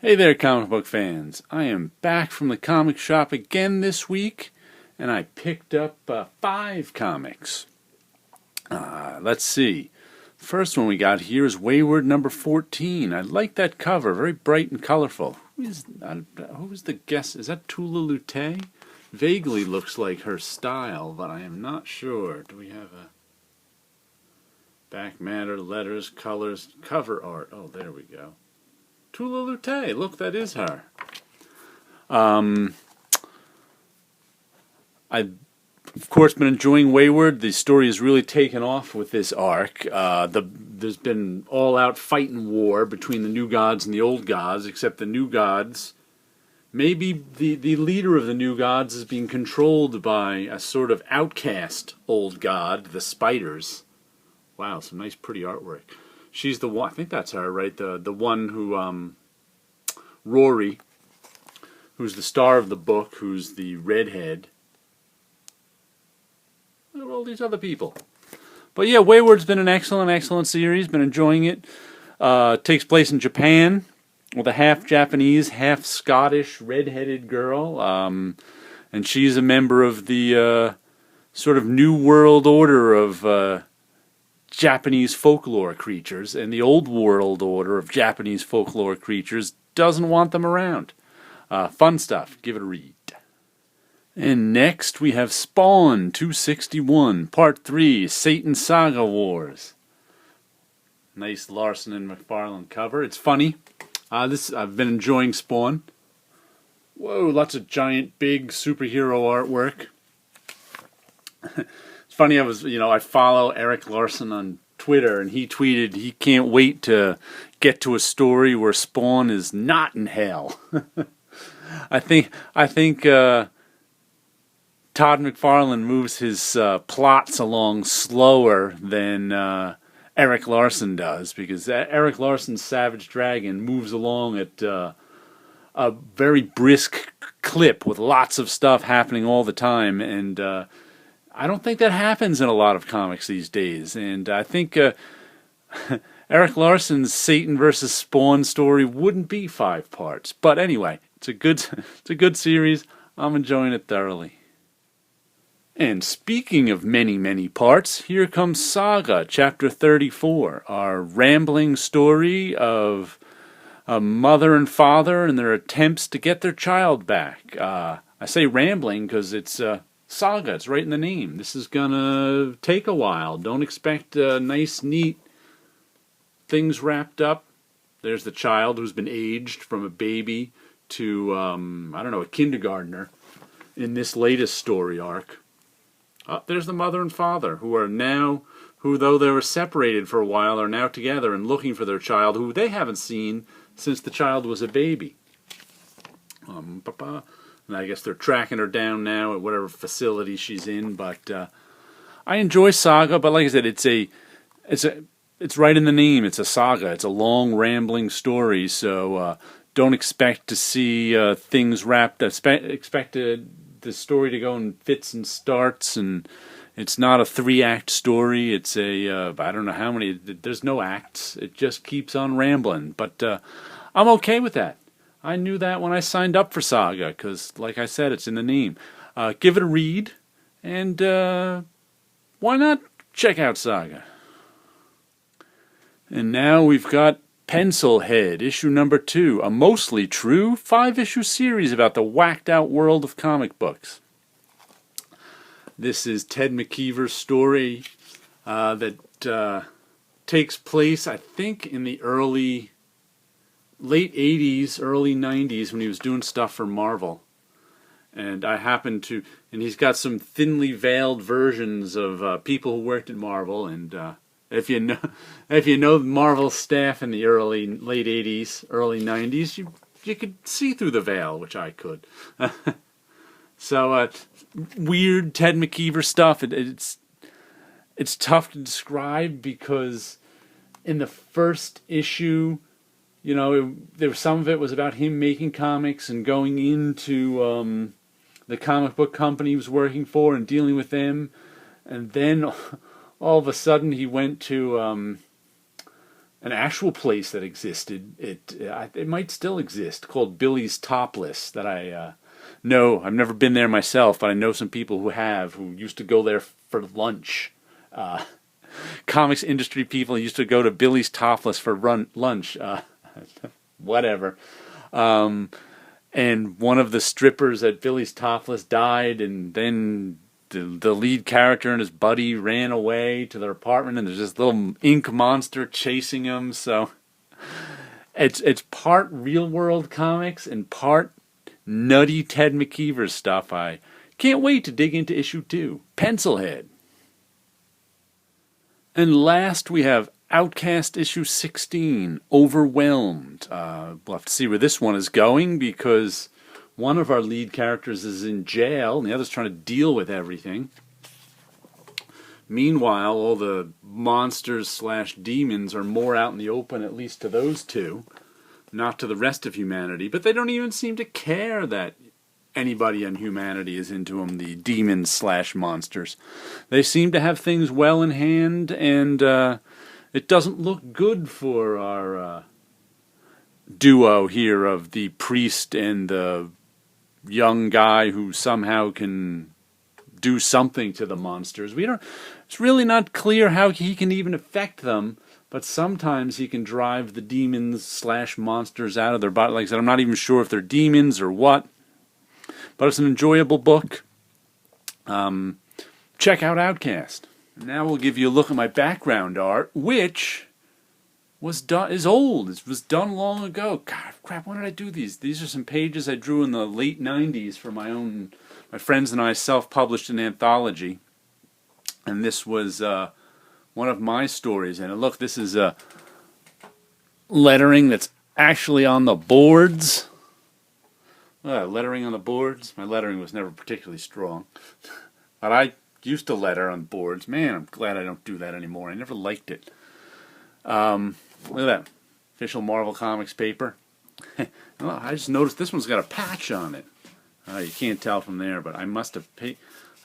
Hey there, comic book fans. I am back from the comic shop again this week, and I picked up 5 comics. Let's see. First one we got here is Wayward number 14. I like that cover, very bright and colorful. Who is the guest? Is that Tula Lute? Vaguely looks like her style, but I am not sure. Do we have a back matter, letters, colors, cover art? Oh, there we go. Tula Lute, look, that is her. I've, of course, been enjoying Wayward. The story has really taken off with this arc. There's been all-out fight and war between the new gods and the old gods, except the new gods, maybe the leader of the new gods is being controlled by a sort of outcast old god, the spiders. Wow, some nice pretty artwork. She's the one, I think that's her, right? The one who, Rory, who's the star of the book, who's the redhead. What are all these other people? But yeah, Wayward's been an excellent series. Been enjoying it. Takes place in Japan with a half Japanese, half Scottish redheaded girl. And she's a member of the sort of New World Order of Japanese folklore creatures, and the old world order of Japanese folklore creatures doesn't want them around. Fun stuff. Give it a read. And next we have Spawn 261, Part 3, Satan Saga Wars. Nice Larson and McFarlane cover. It's funny. I've been enjoying Spawn. Whoa, lots of giant, big superhero artwork. It's funny, I follow Eric Larson on Twitter, and he tweeted he can't wait to get to a story where Spawn is not in hell. I think Todd McFarlane moves his plots along slower than Eric Larson does, because Eric Larson's Savage Dragon moves along at a very brisk clip with lots of stuff happening all the time, and I don't think that happens in a lot of comics these days, and I think Eric Larson's Satan versus Spawn story wouldn't be 5 parts. But anyway, it's a good series. I'm enjoying it thoroughly. And speaking of many parts, here comes Saga, Chapter 34, our rambling story of a mother and father and their attempts to get their child back. I say rambling because it's Saga, it's right in the name. This is gonna take a while. Don't expect nice, neat things wrapped up. There's the child who's been aged from a baby to, a kindergartner in this latest story arc. There's the mother and father who though they were separated for a while, are now together and looking for their child, who they haven't seen since the child was a baby. And I guess they're tracking her down now at whatever facility she's in. But I enjoy Saga. But like I said, it's right in the name. It's a saga. It's a long, rambling story. So don't expect to see things wrapped. Expect the story to go in fits and starts. And it's not a 3-act story. It's I don't know how many. There's no acts. It just keeps on rambling. But I'm okay with that. I knew that when I signed up for Saga, because, like I said, it's in the name. Give it a read, and why not check out Saga? And now we've got Pencilhead, issue number 2, a mostly true 5-issue series about the whacked-out world of comic books. This is Ted McKeever's story that takes place, I think, in the late 80s, early 90s, when he was doing stuff for Marvel. And and he's got some thinly veiled versions of people who worked at Marvel. And if you know Marvel staff in the late 80s, early 90s, you could see through the veil, which I could. So weird Ted McKeever stuff. It's tough to describe, because in the first issue, some of it was about him making comics and going into the comic book company he was working for and dealing with them. And then all of a sudden he went to an actual place that existed. It might still exist, called Billy's Topless, that I know. I've never been there myself, but I know some people who have, who used to go there for lunch. Comics industry people used to go to Billy's Topless for lunch. Whatever. And one of the strippers at Billy's Topless died, and then the lead character and his buddy ran away to their apartment, and there's this little ink monster chasing them. So it's part real world comics and part nutty Ted McKeever stuff. I can't wait to dig into issue 2, Pencilhead. And last we have Outcast issue 16, Overwhelmed. We'll have to see where this one is going, because one of our lead characters is in jail and the other's trying to deal with everything. Meanwhile, all the monsters / demons are more out in the open, at least to those two, not to the rest of humanity. But they don't even seem to care that anybody in humanity is into them, the demons / monsters. They seem to have things well in hand, and it doesn't look good for our duo here of the priest and the young guy who somehow can do something to the monsters. It's really not clear how he can even affect them, but sometimes he can drive the demons / monsters out of their body. Like I said, I'm not even sure if they're demons or what, but it's an enjoyable book. Check out Outcast. Now we'll give you a look at my background art, which is old. It was done long ago. God, crap, when did I do these? These are some pages I drew in the late 90s for my friends and I self-published an anthology. And this was one of my stories. And look, this is lettering that's actually on the boards. Lettering on the boards. My lettering was never particularly strong. But I used to letter on boards. Man, I'm glad I don't do that anymore. I never liked it. Look at that. Official Marvel Comics paper. I just noticed this one's got a patch on it. You can't tell from there, but I must have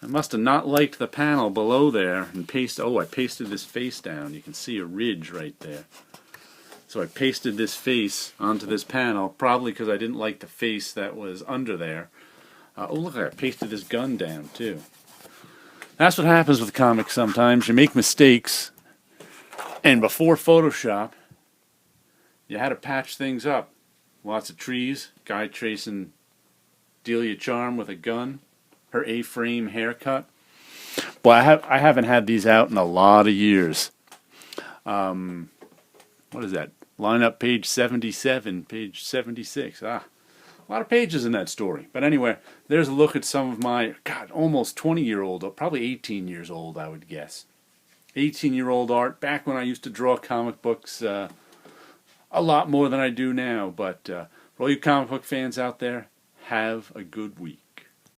not liked the panel below there and I pasted this face down. You can see a ridge right there. So I pasted this face onto this panel, probably because I didn't like the face that was under there. Look, I pasted this gun down too. That's what happens with comics sometimes. You make mistakes, and before Photoshop, you had to patch things up. Lots of trees, guy chasing Delia Charm with a gun, her A-frame haircut. Boy, I haven't had these out in a lot of years. What is that? Line up page 77, page 76. A lot of pages in that story. But anyway, there's a look at some of my, almost 20-year-old, probably 18 years old, I would guess. 18-year-old art, back when I used to draw comic books a lot more than I do now. But for all you comic book fans out there, have a good week.